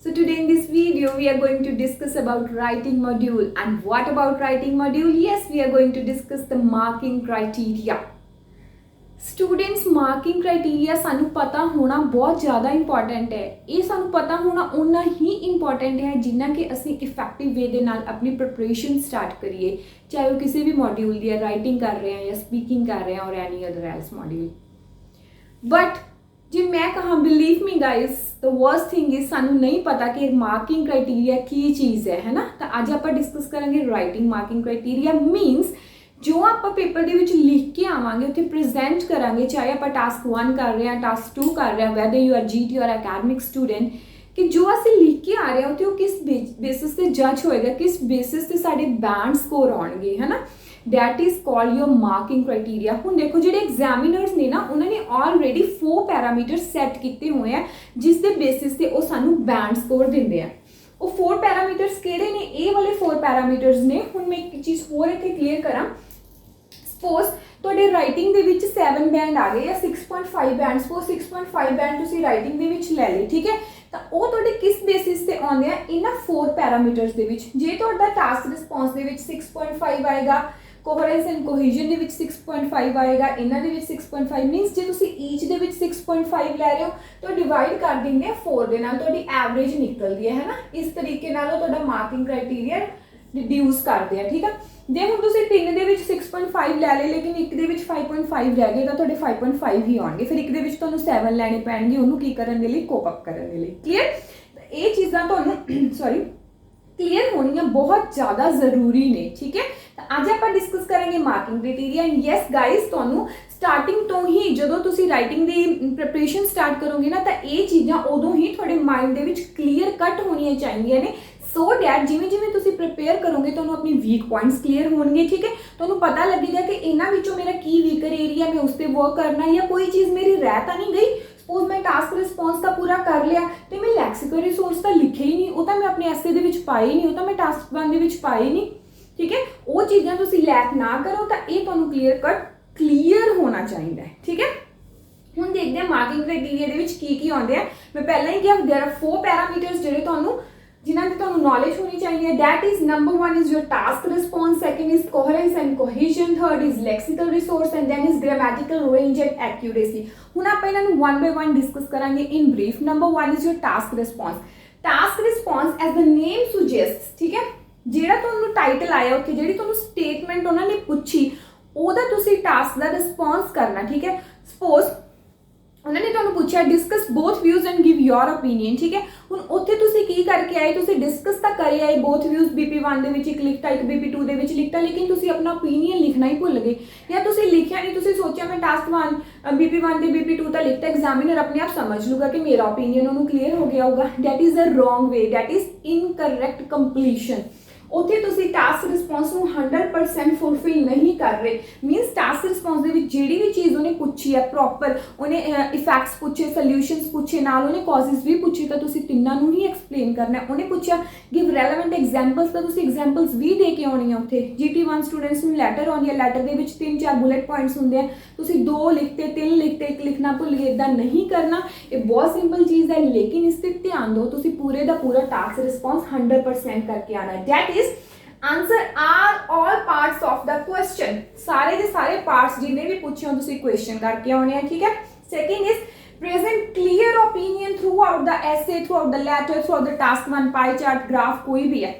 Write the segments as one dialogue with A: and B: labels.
A: So today in this video we are going to discuss about writing module. And what about writing module? Yes, we are going to discuss the marking criteria. Students marking criteria सानू पता होना बहुत ज़्यादा important है। ये सानू पता होना उन्ना ही इंपॉर्टेंट है जिन्ना कि असी इफेक्टिव वे दे नाल अपनी प्रिपरेशन स्टार्ट करिए, चाहे वो किसी भी मॉड्यूल की राइटिंग कर रहे हैं या स्पीकिंग कर रहे हैं और any other else module. But जी मैं कहा believe me guys the worst thing is सानू नहीं पता कि मार्किंग क्राइटेरिया की चीज़ है ना। तो आज आप डिस्कस करेंगे राइटिंग मार्किंग क्राइटेरिया मीनस जो आप पेपर के विच लिख के आवांगे उत्थे प्रेजेंट करांगे, चाहे आप टास्क 1 कर रहे हैं टास्क 2 कर रहे हैं वैदर यू आर जीटी और अकैडमिक स्टूडेंट, कि जो असीं लिख के आ रहे हैं उत्थे वो किस बेसिस से जज होएगा, किस बेसिस से साडे बैंड स्कोर आउणगे है ना। That is called your marking criteria. हुण देखो जिहड़े एग्जामिनर्स ने ना उन्होंने ऑलरेडी 4 पैरामीटर सैट किए हुए हैं जिस दे बेसिस से वो सानू बैंड स्कोर दिंदे हैं। वो 4 पैरामीटर्स किहड़े ने? ये वाले 4 पैरामीटर्स ने। हुण मैं एक चीज़ होर इत्थे क्लीयर करां। सपोज तुहाडे राइटिंग दे विच 7 बैंड आ गए या 6.5 बैंड, सपोज 6.5 बैंड तुसीं राइटिंग दे विच लै लए, ठीक है। तो वो तुहाडे किस बेसिस ते आउंदे आ? इन्हां 4 पैरामीटर्स दे विच। जे तुहाडा टास्क रिस्पॉन्स दे विच 6.5 आएगा, कोहेरेंस एंड कोहेजन दे विच 6.5 आएगा, इन्हां दे विच 6.5 मीनस जे तुसीं ईच दे विच 6.5 लै रहे हो तो डिवाइड कर देंगे 4 दे नाल, तुहाडी एवरेज निकलदी है ना। इस तरीके नाल तुहाडा मार्किंग क्राइटेरिया रिड्यूस करते हैं, ठीक है। जे हुण तुसीं 3 दे विच 6.5 लै लए लेकिन एक दे विच 5.5 रह गए तो तुहाडे 5.5 ही आउणगे, फिर एक दे विच तुहानूं 7 लैणे पैणगे उहनूं की करन दे लई, कोप अप करन दे लई। क्लीयर? ये चीज़ां तुहानूं सॉरी क्लीयर होनी बहुत ज़्यादा जरूरी ने, ठीक है। तो आज आप डिस्कस करेंगे marking criteria. And yes guys तुहानूं स्टार्टिंग तो ही जो तुसीं राइटिंग की प्रिपरेशन स्टार्ट करोगे ना तो ये चीज़ां उदों ही तुहाडे mind they which clear cut होनी चाहिए ने, सो डैट जिमें जिमें तुसीं प्रिपेयर करोगे तो अपने वीक पॉइंट्स क्लीयर होंगे, ठीक है। तो पता लगेगा कि इन्हां विचों मेरा की वीकर एरिया मैं उस पर वर्क करना या कोई चीज़ मेरी रह तो नहीं गई। सपोज मैं टास्क रिस्पॉन्स का पूरा कर लिया तो मैं लैक्सिकल रिसोर्स तो लिखे ही नहीं, वो तो मैं अपने ऐसे दे विच पाए ही नहीं, वो तो मैं टास्क 1 दे विच पाए ही नहीं, ठीक है। वो चीज़ां तुसीं लैक ना करो तो ये तुहानूं क्लीयर कट क्लीयर होना चाहिए, ठीक है। हुण देखते हैं मार्किंग क्राइटेरिया दे विच की आउंदे आ। मैं पहले ही कहा देयर आर 4 पैरामीटर्स जिहड़े तुहानूं जिन्हां दी तुहानूं नॉलेज होनी चाहिए। That is number 1 is your task response, second is coherence and cohesion, third is lexical resource and then is grammatical range and accuracy. हुण आपां इन्हां नूं 1 बाय 1 डिस्कस करांगे in brief. Number 1 is your task response. Task response as the name suggest, ठीक है। जिहड़ा तुहानूं title आया उत्थे जिहड़ी तुहानूं स्टेटमेंट उन्होंने पूछी ओहदा तुसीं टास्क दा रिस्पॉन्स करना, ठीक है। सपोज उन्होंने तुहानूं पूछा discuss both views and give your opinion, ठीक है। हुण उत्थे तुसीं की करके आए, तुसीं डिस्कस तो करे आए बोथ व्यूज BP1 दे विच एक लिखता, एक BP2 दे विच लिखता, लेकिन तुसीं अपना ओपीनियन लिखना ही भुल गए या तुसीं लिखिया नहीं। तुसीं सोचा मैं टास्क 1 BP1 ते BP2 तो लिखता, एग्जामिनर अपने आप समझ लूगा कि मेरा ओपीनियन उन्होंने क्लीयर हो गया होगा। That is a wrong way, that is incorrect completion. उत्थे तुसीं टास्क रिस्पॉन्स नूं 100% फुलफिल नहीं कर रहे। मीनस टास्क रिस्पॉन्स दे विच जिहड़ी भी चीज़ उन्हें पूछी है प्रॉपर, उन्हें इफैक्ट्स पूछे, सॉल्यूशंस पूछे, नाल उन्हें कॉजेस भी पूछे तो तुसीं तिन्नां नूं ही एक्सप्लेन करना है। उन्हें पूछा गिव रेलेवेंट एग्जाम्पल्स तो तुसीं एग्जाम्पल्स भी दे के आउणी है। उत्थे GT1 स्टूडेंट्स नूं लैटर आउंदी है, लैटर दे विच 3-4 बुलेट पॉइंट्स हुंदे हैं, तुसीं 2 लिखते 3 लिखते 1 लिखना भुल गए। इदां नहीं करना, ये बहुत सिंपल चीज़ है, लेकिन इस पर ध्यान दो। तुसीं पूरे दा पूरा टास्क रिस्पॉन्स 100% करके आना है। That is answer are all parts of the question. सारे के सारे पार्ट्स जिन्हें भी पूछे हो तुसीं क्वेश्चन करके आने हैं, ठीक है। Second is present clear opinion throughout the essay, throughout the letter, throughout the task 1 pie chart graph कोई भी है।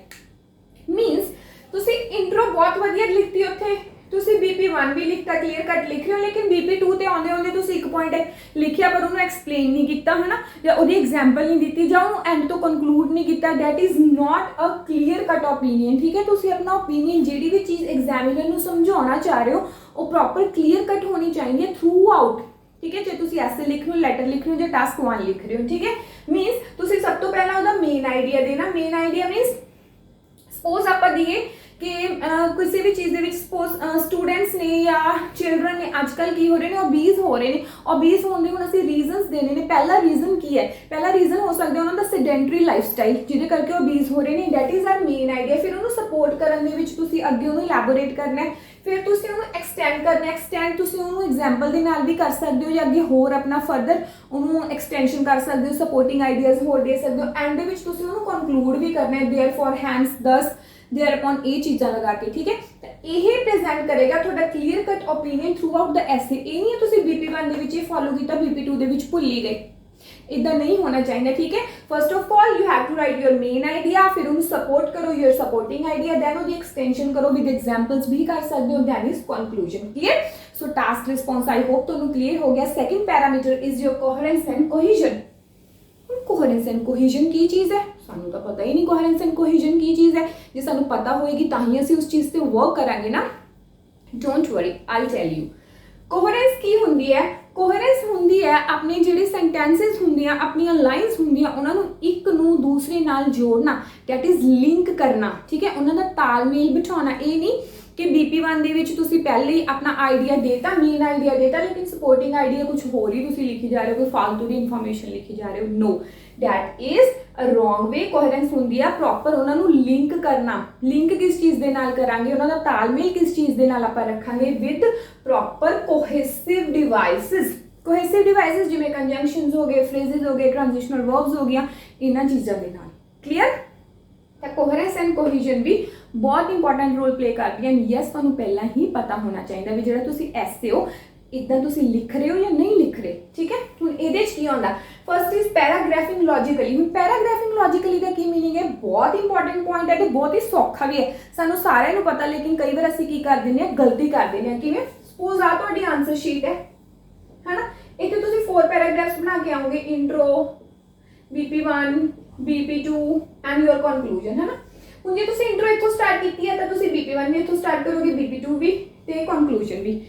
A: मीनस तुसीं इंट्रो बहुत वधिया लिखती उत्थे, तुसीं BP1 भी लिखता क्लीयर कट लिख रहे हो, लेकिन BP2 ते आउंदे आउंदे तुसीं एक पॉइंट लिखिया पर उन्होंने एक्सप्लेन नहीं किया है ना, या उहदी एग्जाम्पल नहीं दी या उन्होंने एंड तो कंक्लूड नहीं किया। That is not a clear cut opinion, ठीक है। तुसीं अपना ओपीनियन जिहड़ी भी चीज़ एग्जामिनर नूं समझाउणा चाह रहे हो वो प्रॉपर क्लीयर कट होनी चाहिए थ्रू आउट, ठीक है। जे तुसीं ऐसे लिख रहे हो, लैटर लिख रहे हो, जो टास्क 1 लिख रहे हो, ठीक है। मीनस तुसीं सब तो पहला उहदा मेन आइडिया देना। मेन आइडिया मीनस सपोज आपां दीए कि किसी भी चीज़ के सपोज स्टूडेंट्स ने या चिल्ड्रन ने आजकल की हो रहे हैं ओबीज हो रहे हैं, ओबीज होने हुण असीं रीजनस देने ने। पहला रीजन की है? पहला रीजन हो सकता है उन्होंने सेडेंटरी लाइफस्टाइल जिहदे करके ओबीज हो रहे हैं। That is our main idea. फिर उन्होंने सपोर्ट करने दे विच तुसीं अगे उन्होंने इलैबोरेट करना है। फिर तुसीं उहनूं एक्सटेंड करना, एक्सटेंड तुसीं उहनूं एग्जाम्पल दे नाल भी कर सकते हो, या अगे होर अपना फर्दर उहनूं एक्सटेंशन कर सकते हो, सपोर्टिंग आइडियाज़ होर दे सकते हो। एंड दे विच तुसीं उहनूं कंक्लूड भी करना है, देयर फॉर हैंस दस देयर अपॉन ये चीज़ां लगा के, ठीक है। तो यही प्रेजेंट करेगा थोड़ा clear cut opinion throughout the essay. ये नहीं है तुसीं BP1 दे विच ये फॉलो किया, BP2 दे विच भुल ही गए, इदा नहीं होना चाहिए, ठीक है। First of all you have to write your main idea, फिर उन्हें सपोर्ट करो योर सपोर्टिंग आइडिया, दैन उसकी एक्सटेंशन करो विद एग्जांपल्स भी कर सकते हो, then is conclusion. Clear? So task response I hope तुहानू क्लियर हो गया। Second parameter is your coherence and cohesion. Coherence and cohesion की चीज़ है, सानू तो पता ही नहीं कोहेरेंस एंड कोहेजन की चीज़ है। जे सानू पता होएगी ताही असीं उस चीज़ ते वर्क करांगे ना। Don't worry, I tell you coherence की हुंदी है। कोहेरेंस हुंदी है अपने जिहड़े सेंटेंसेस हुंदियां, अपनी लाइन्स हुंदियां, उन्हां नूं एक नूं दूसरे नाल जोड़ना, दैट इज लिंक करना, ठीक है। उन्हां दा तालमेल बिठाउणा। ये नहीं कि BP1 दे विच तुसीं पहले ही अपना आइडिया देता, मेन आइडिया देता, लेकिन सपोर्टिंग आइडिया कुछ होर ही तुसीं लिखी जा रहे हो, कोई फालतू दी इन्फॉर्मेशन लिखी जा रहे हो। No, that is a wrong way. Coherence हुंदी है प्रॉपर उन्हां नूं लिंक करना। लिंक किस चीज़ दे नाल करांगे, उन्हां दा तालमेल किस चीज़ दे नाल आपां रखांगे, with proper cohesive devices. Cohesive devices जिवें कंजंक्शंस हो गए, फ्रेजेस हो गए, ट्रांजिशनल वर्ब्स हो गया, इन्हां चीज़ां दे नाल। क्लियर? तो कोहेरेंस एंड कोहेजन भी बहुत इंपॉर्टेंट रोल प्ले करती है। यस, तुहानूं पहला ही पता होना चाहिए भी जिहड़ा तुसीं ऐसे हो इदां तुसीं लिख रहे हो या नहीं लिख रहे, ठीक है। हुण इहदे च की होंदा, फर्स्ट इज पैराग्राफिंग लॉजिकली। हुण पैराग्राफिंग लॉजिकली दा की मीनिंग है, बहुत इंपॉर्टेंट पॉइंट है ते बहुत ही सौखा भी है, सानूं सारिਆਂ ਨੂੰ पता, लेकिन कई बार असीं की कर दिंदे आ, गलती कर दिंदे आ। किवें? सपोज आ तुहाडी आंसर शीट है ना, इत्थे तुसीं 4 पैराग्राफ्स बना के आओगे, intro, BP1, BP2 and your conclusion, है ना। हुण जे तुसीं इंट्रो इत्थों स्टार्ट कीती है तां तुसीं BP1 भी इत्थों स्टार्ट करोगे, BP2 भी ते कंक्लूजन भी।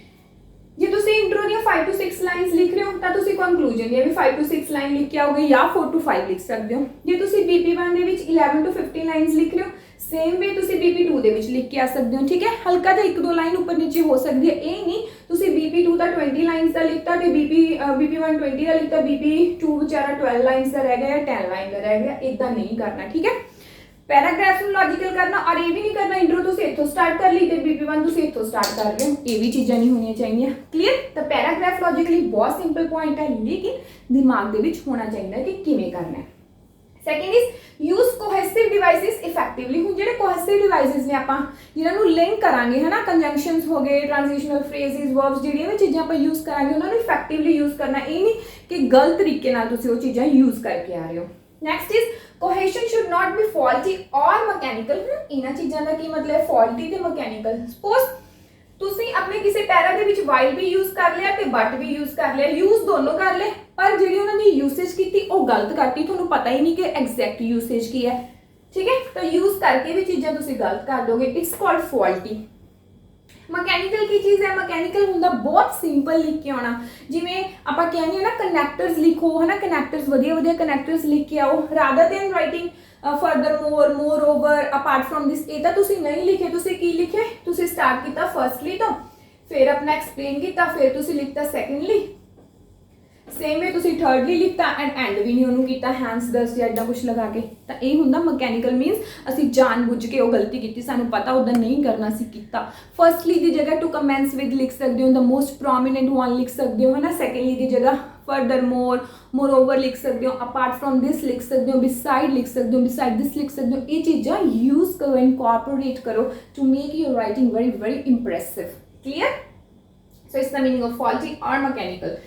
A: जे तुसीं इंट्रो दी 5 to 6 लाइन्स लिख रहे हो तां तुसीं कंक्लूजन दी भी 5 to 6 लाइन लिख के आओगे, या 4 to 5 लिख सकते हो। जे तुसीं BP1 they which 11 to 15 lines लिख रहे हो, सेम वे तुसीं BP2 दे विच लिख के आ सकते हो, ठीक है। हल्का जिहा 1-2 लाइन ऊपर नीचे हो सकती है, ये नहीं तुसीं BP2 दा 20 लाइन्स दा लिखता ते BP1 20 दा लिखता, BP2 बेचारा 12 लाइन्स दा रह गया या 10 लाइन दा रह गया, इदां नहीं करना, ठीक है। पैराग्राफ में लॉजिकल करना, और ये भी नहीं करना इंट्रो तुसीं इत्थों स्टार्ट कर ली ते BP1 तुसीं इत्थों स्टार्ट कर रहे हो, ये भी चीज़ां नहीं होनी चाहिए। क्लियर? तो पैराग्राफ लॉजिकली बहुत सिंपल पॉइंट है, लेकिन दिमाग दे विच होना चाहिए कि किवें करना है। Second is use cohesive devices effectively. हुण जिहड़े कोहेसिव डिवाइसिस ने आपां जिन्हां नूं लिंक करांगे, है ना, कंजंक्शंस हो गए, ट्रांजिशनल फ्रेजेस, वर्ब्स, जिहड़ियां भी चीज़ां आपां यूज करांगे उन्हां नूं इफेक्टिवली यूज करना। ये नहीं कि गलत तरीके नाल तुसीं वो चीज़ां यूज करके आ रहे हो। Next is cohesion should not be faulty और मैकेनिकल। इन्हां चीज़ां दा की मतलब, फॉल्टी ते मैकेनिकल। सपोज तुसीं अपने किसी पैरा दे विच वाइल भी यूज कर लिया ते बट भी यूज कर लिया, यूज दोनों कर ले, पर जिहड़ी उन्हां दी यूसेज कीती वो गलत करती, तुहानूं पता ही नहीं कि एग्जैक्ट यूसेज की है, ठीक है। तो यूज करके भी चीज़ां तुसीं गलत कर दोगे, इट्स कॉल्ड फॉल्टी। मैकेनिकल की चीज़ है, मैकेनिकल हुंदा बहुत सिंपल लिख के आना, जिवें आपां कहने ना कनैक्टर्स लिखो, है ना, कनैक्टर्स वधिया कनैक्टर्स लिख के आओ, rather than writing furthermore, more over, apart from this. ये तो तुसीं नहीं लिखे, तुसीं की लिखे, तुसीं स्टार्ट किया फर्स्टली तो फिर अपना एक्सप्लेन किया, फिर तुसीं लिखता सैकेंडली, सेम वे तुसीं थर्डली लिखता एंड भी नहीं उन्होंने किया, हैंस दस या इदा कुछ लगा के। तो ये हुंदा मैकेनिकल, मीनस असीं जान बुझ के वो गलती की, सानूं पता उदा नहीं करना, असीं कीता। फर्स्टली की जगह टू कमेंस विद लिख सकते हो, द मोस्ट प्रोमिनेंट वन लिख सकते हो, है ना। सैकेंडली की जगह फर्दर मोर, मोर ओवर लिख सकते हो, अपार्ट फ्रॉम दिस लिख सकते हो, बिसाइड लिख सकते हो, बिसाइड दिस लिख सकते हो। ये चीज़ां यूज करो, इनकॉर्पोरेट करो to make your writing very very impressive. Clear? So it's the meaning of faulty और mechanical.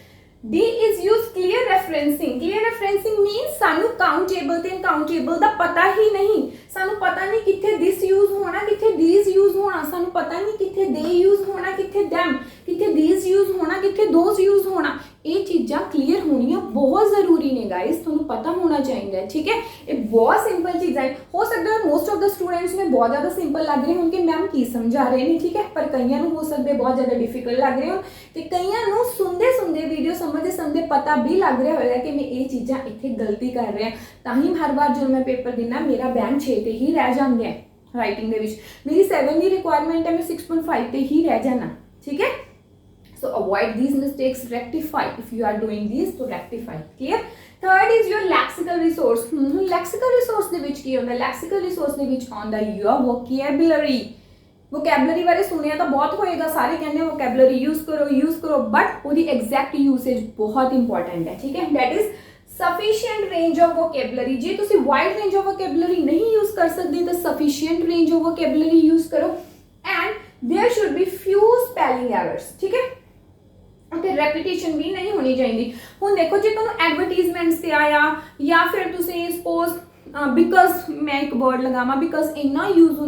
A: D is use clear referencing. Clear referencing means सानू countable ते uncountable दा पता ही नहीं, सानू पता नहीं किथे this use होना, किथे these use होना, सानू पता नहीं किथे they use होना, किथे them, किथे these use होना, किथे those use होना। ये चीज़ां क्लीयर होनी बहुत ज़रूरी ने गाइस, तुहानू पता होना चाहिए, ठीक है। ये बहुत सिंपल चीज़ां हो सकता है मोस्ट ऑफ द स्टूडेंट्स में बहुत ज़्यादा सिंपल लग रहे होंगे, मैम की समझा रहे हैं, ठीक है, पर कईयां नू हो सकते बहुत ज़्यादा डिफिकल्ट लग रहे हो, तो कईयां नू सुनते सुनते वीडियो समझते पता भी लग रहा होगा कि मैं ये चीज़ां इत्थे गलती कर रहा, ताही हर बार जो मैं पेपर देना मेरा बैंक 6 ते ही रह जाते हैं, राइटिंग दे विच मेरी 7 की रिक्वायरमेंट है, मैं 6.5 ते ही रह जाना, ठीक है। So avoid these mistakes, rectify if you are doing these, to rectify. Clear? Third is your lexical resource. Lexical resource ਦੇ ਵਿੱਚ ਕੀ ਹੁੰਦਾ? Lexical resource ਦੇ ਵਿੱਚ ਆਉਂਦਾ your vocabulary. ਵੋਕੈਬਲਰੀ ਬਾਰੇ ਸੁਣਿਆ ਤਾਂ ਬਹੁਤ ਹੋਏਗਾ, ਸਾਰੇ ਕਹਿੰਦੇ ਵੋਕੈਬਲਰੀ ਯੂਜ਼ ਕਰੋ ਬਟ ਉਹਦੀ ਐਗਜ਼ੈਕਟ ਯੂਸੇਜ ਬਹੁਤ ਇੰਪੋਰਟੈਂਟ ਹੈ, ਠੀਕ ਹੈ। That is sufficient range of vocabulary. ਜੇ ਤੁਸੀਂ ਵਾਈਡ ਰੇਂਜ ਆਫ ਵੋਕੈਬਲਰੀ ਨਹੀਂ ਯੂਜ਼ ਕਰ ਸਕਦੇ ਤਾਂ sufficient range of vocabulary use ਕਰੋ and there should be few spelling errors, ठीक है। ਅਤੇ ਰੈਪੀਟੀਸ਼ਨ ਵੀ ਨਹੀਂ ਹੋਣੀ ਚਾਹੀਦੀ। ਹੁਣ ਦੇਖੋ ਜੇ ਤੁਹਾਨੂੰ ਐਡਵਰਟੀਜ਼ਮੈਂਟਸ ਤੇ ਆਇਆ ਜਾਂ ਫਿਰ ਤੁਸੀਂ ਸਪੋਜ਼ ਬਿਕਾਜ਼ ਮੈਂ ਇੱਕ ਵਰਡ ਲਗਾਵਾਂ, ਬਿਕਾਜ਼ ਇੰਨਾ ਯੂਜ਼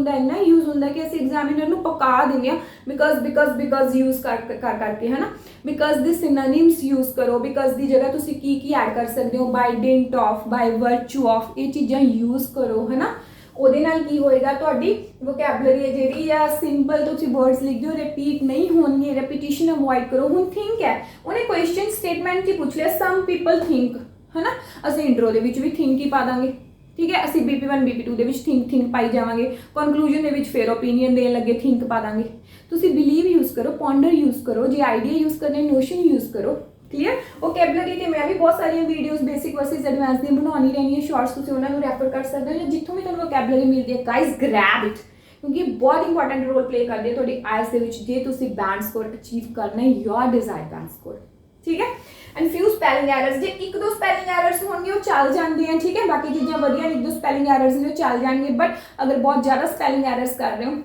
A: ਹੁੰਦਾ ਕਿ ਅਸੀਂ ਐਗਜ਼ਾਮੀਨਰ ਨੂੰ ਪਕਾ ਦਿੰਦੇ ਹਾਂ ਬਿਕਾਜ਼ ਯੂਜ਼ ਕਰਕੇ ਹੈ ਨਾ। ਬਿਕਾਜ਼ ਦੇ ਸਿਨੋਨਿਮਸ ਯੂਜ਼ ਕਰੋ, ਬਿਕਾਜ਼ ਦੀ ਜਗ੍ਹਾ ਤੁਸੀਂ ਕੀ ਐਡ ਕਰ ਸਕਦੇ ਹੋ, ਬਾਈ ਡਿੰਟ ਆਫ, ਬਾਈ ਵਰਚੂ ਆਫ, ਇਹ ਚੀਜ਼ਾਂ ਯੂਜ਼ ਕਰੋ ਹੈ ਨਾ। ਉਹਦੇ ਨਾਲ ਕੀ ਹੋਏਗਾ, ਤੁਹਾਡੀ ਵੋਕੈਬਲਰੀ ਹੈ ਜਿਹੜੀ ਆ ਸਿੰਪਲ ਤੁਸੀਂ ਵਰਡਸ ਲਿਖਦੇ ਹੋ ਰਿਪੀਟ ਨਹੀਂ ਹੋਣਗੇ, ਰੈਪੀਟੀਸ਼ਨ ਅਵੋਇਡ ਕਰੋ। ਹੁਣ ਥਿੰਕ ਹੈ, ਉਹਨੇ ਕੁਐਸਚਨ ਸਟੇਟਮੈਂਟ 'ਚ ਪੁੱਛ ਲਿਆ ਸਮ ਪੀਪਲ ਥਿੰਕ ਹੈ ਨਾ, ਅਸੀਂ ਇੰਟਰੋ ਦੇ ਵਿੱਚ ਵੀ ਥਿੰਕ ਹੀ ਪਾ ਦਾਂਗੇ, ਠੀਕ ਹੈ। ਅਸੀਂ BP1 BP2 ਦੇ ਵਿੱਚ ਥਿੰਕ ਪਾਈ ਜਾਵਾਂਗੇ, ਕਨਕਲੂਜਨ ਦੇ ਵਿੱਚ ਫਿਰ ਓਪੀਨੀਅਨ ਦੇਣ ਲੱਗੇ ਥਿੰਕ ਪਾ ਦਾਂਗੇ। ਤੁਸੀਂ ਬਿਲੀਵ ਯੂਜ਼ ਕਰੋ, ਪੌਂਡਰ ਯੂਜ਼ ਕਰੋ, ਜੇ ਆਈਡੀਆ ਯੂਜ਼ ਕਰਨੇ ਨੋਸ਼ਨ ਯੂਜ਼ ਕਰੋ, क्लियर। वोकैबलरी ਤੇ मैं भी बहुत सारी वीडियोस बेसिक वर्सेस एडवांस ਦੀਆਂ ਬਣਾਉਣੀ ਰਹਿਣੀ ਹੈ, ਸ਼ਾਰਟਸ ਤੁਸੀਂ ਉਹਨਾਂ ਨੂੰ ਰੈਫਰ ਕਰ ਸਕਦੇ ਹੋ ਜਾਂ ਜਿੱਥੋਂ ਵੀ ਤੁਹਾਨੂੰ ਵੋਕੈਬਲਰੀ ਮਿਲਦੀ ਹੈ। ਗਾइस ਗ੍ਰੈਬ ਇਟ, ਕਿਉਂਕਿ ਬਹੁਤ ਇੰਪੋਰਟੈਂਟ ਰੋਲ ਪਲੇ ਕਰਦੀ ਹੈ ਤੁਹਾਡੀ ਆਇਲਸ ਦੇ ਵਿੱਚ ਜੇ ਤੁਸੀਂ ਬੈਂਡ ਸਕੋਰ ਅਚੀਵ ਕਰਨਾ ਹੈ, ਯੋਰ ਡਿਜ਼ਾਇਰਡ ਬੈਂਡ ਸਕੋਰ, ਠੀਕ ਹੈ। ਐਂਡ ਫਿਊ ਸਪੈਲਿੰਗ ਐਰਰਸ, ਜੇ ਇੱਕ ਦੋ ਸਪੈਲਿੰਗ ਐਰਰਸ ਹੋਣਗੇ ਉਹ ਚੱਲ ਜਾਂਦੇ ਆ, ਠੀਕ ਹੈ। ਬਾਕੀ ਚੀਜ਼ਾਂ ਵਧੀਆ ਨੇ, ਇੱਕ ਦੋ ਸਪੈਲਿੰਗ ਐਰਰਸ ਨੇ ਉਹ ਚੱਲ ਜਾਣਗੇ, ਬਟ ਅਗਰ ਬਹੁਤ ਜ਼ਿਆਦਾ ਸਪੈਲਿੰਗ ਐਰਰਸ ਕਰ ਰਹੇ ਹੋ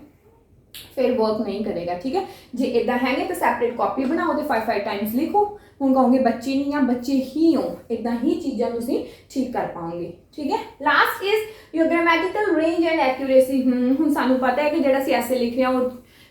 A: फिर वर्क नहीं करेगा, ठीक है। जे इदा है तो सैपरेट कॉपी बनाओ तो 5 टाइम्स लिखो। हूँ कहोगे बच्चे नहीं आ, बच्चे ही हो, इदा ही चीज़ा तुम ठीक कर पाओगे, ठीक है। Last is your grammatical range and accuracy. हूँ सानू पता है कि जो ऐसे लिख रहे हैं वो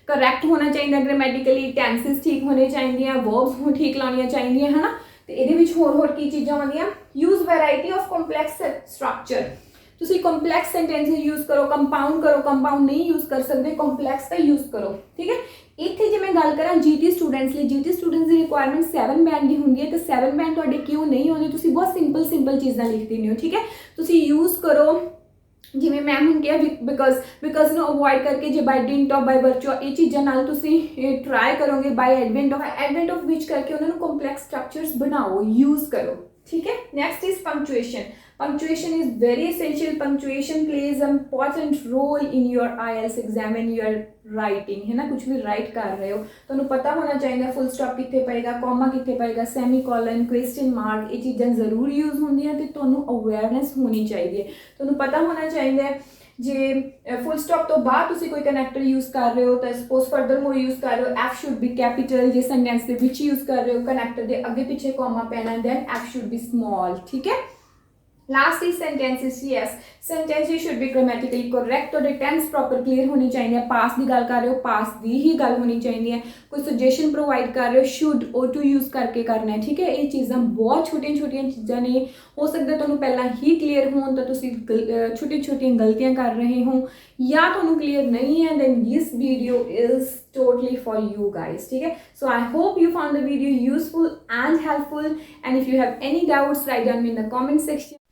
A: करैक्ट होना चाहिए, ग्रामैटिकली टेंसिस ठीक होने चाहिए, वर्ब्स ठीक लानिया चाहिए है ना। तो ये होर की चीज़ां आउंदियां। Use variety of complex structure, ਤੁਸੀਂ ਕੰਪਲੈਕਸ ਸੈਂਟੈਂਸਿਸ ਯੂਜ਼ ਕਰੋ, ਕੰਪਾਊਂਡ ਨਹੀਂ ਯੂਜ਼ ਕਰ ਸਕਦੇ, ਕੰਪਲੈਕਸ ਦਾ ਯੂਜ਼ ਕਰੋ, ਠੀਕ ਹੈ। ਇੱਥੇ ਜੇ ਮੈਂ ਗੱਲ ਕਰਾਂ GT ਸਟੂਡੈਂਟਸ ਲਈ, GT ਸਟੂਡੈਂਟਸ ਦੀ ਰਿਕੁਆਇਰਮੈਂਟ 7 ਬੈਂਡ ਦੀ ਹੁੰਦੀ ਹੈ, ਤੇ 7 ਬੈਂਡ ਤੁਹਾਡੇ ਕਿਉਂ ਨਹੀਂ ਹੁੰਦੇ, ਤੁਸੀਂ ਬਹੁਤ ਸਿੰਪਲ ਚੀਜ਼ਾਂ ਲਿਖ ਦਿੰਦੇ ਹੋ, ਠੀਕ ਹੈ। ਤੁਸੀਂ ਯੂਜ਼ ਕਰੋ ਜਿਵੇਂ ਮੈਂ ਹੁਣ ਕਿਹਾ ਬਿਕਾਜ਼ ਨੂੰ ਅਵੋਇਡ ਕਰਕੇ ਜੇ ਬਾਈ ਡਿੰਟ ਆਫ, ਬਾਈ ਵਰਚੂ, ਇਹ ਚੀਜ਼ਾਂ ਨਾਲ ਤੁਸੀਂ ਟਰਾਈ ਕਰੋਗੇ। ਬਾਈ ਐਡਵੈਂਟ ਆਫ ਵਿਚ ਕਰਕੇ ਉਹਨਾਂ ਨੂੰ ਕੰਪਲੈਕਸ ਸਟਰਕਚਰਸ ਬਣਾਓ, ਯੂਜ਼ ਕਰੋ, ਠੀਕ ਹੈ। Next is ਪੰਕਚੁਏਸ਼ਨ। Punctuation is very essential. Punctuation plays an important role in your IELTS exam when you are writing, है ना। कुछ भी राइट कर रहे हो तो पता होना चाहिए फुल स्टॉप कितने पेगा, कॉमा कितने पेगा, सेमीकोलन, क्वेश्चन मार्क, ये चीज़ां जरूर यूज़ होंदियां ते तुहानू अवेयरनेस होनी चाहिए, तुहानू पता होना चाहिए। जे फुल स्टॉप तो बाद तुसी कोई कनैक्टर यूज़ कर रहे हो तो सपोज फर्दर मोर यूज़ कर रहे हो, F should B capital. J sentence के विच यूज़ कर रहे हो कनैक्टर के अगे पिछे कॉमा पैना, then F should be small, ठीक है। Last is sentences. Yes, sentences should be grammatically correct, तो टेंस प्रॉपर क्लीयर होनी चाहिए। पास की गल कर रहे हो, पास की ही गल होनी चाहिए। कोई सजेशन प्रोवाइड कर रहे हो, शुड O2 यूज़ करके करना है, ठीक है। ये चीज़ां बहुत छोटिया चीज़ां ने, हो सकता है तुहानू पहला ही क्लीयर हो तो तुसी छोटी गलतियां कर रहे हो या तुहानू क्लीयर नहीं है, then this video is totally for you guys, ठीक है। So I hope you found the video useful and helpful, and if you have any doubts write down in the comment section.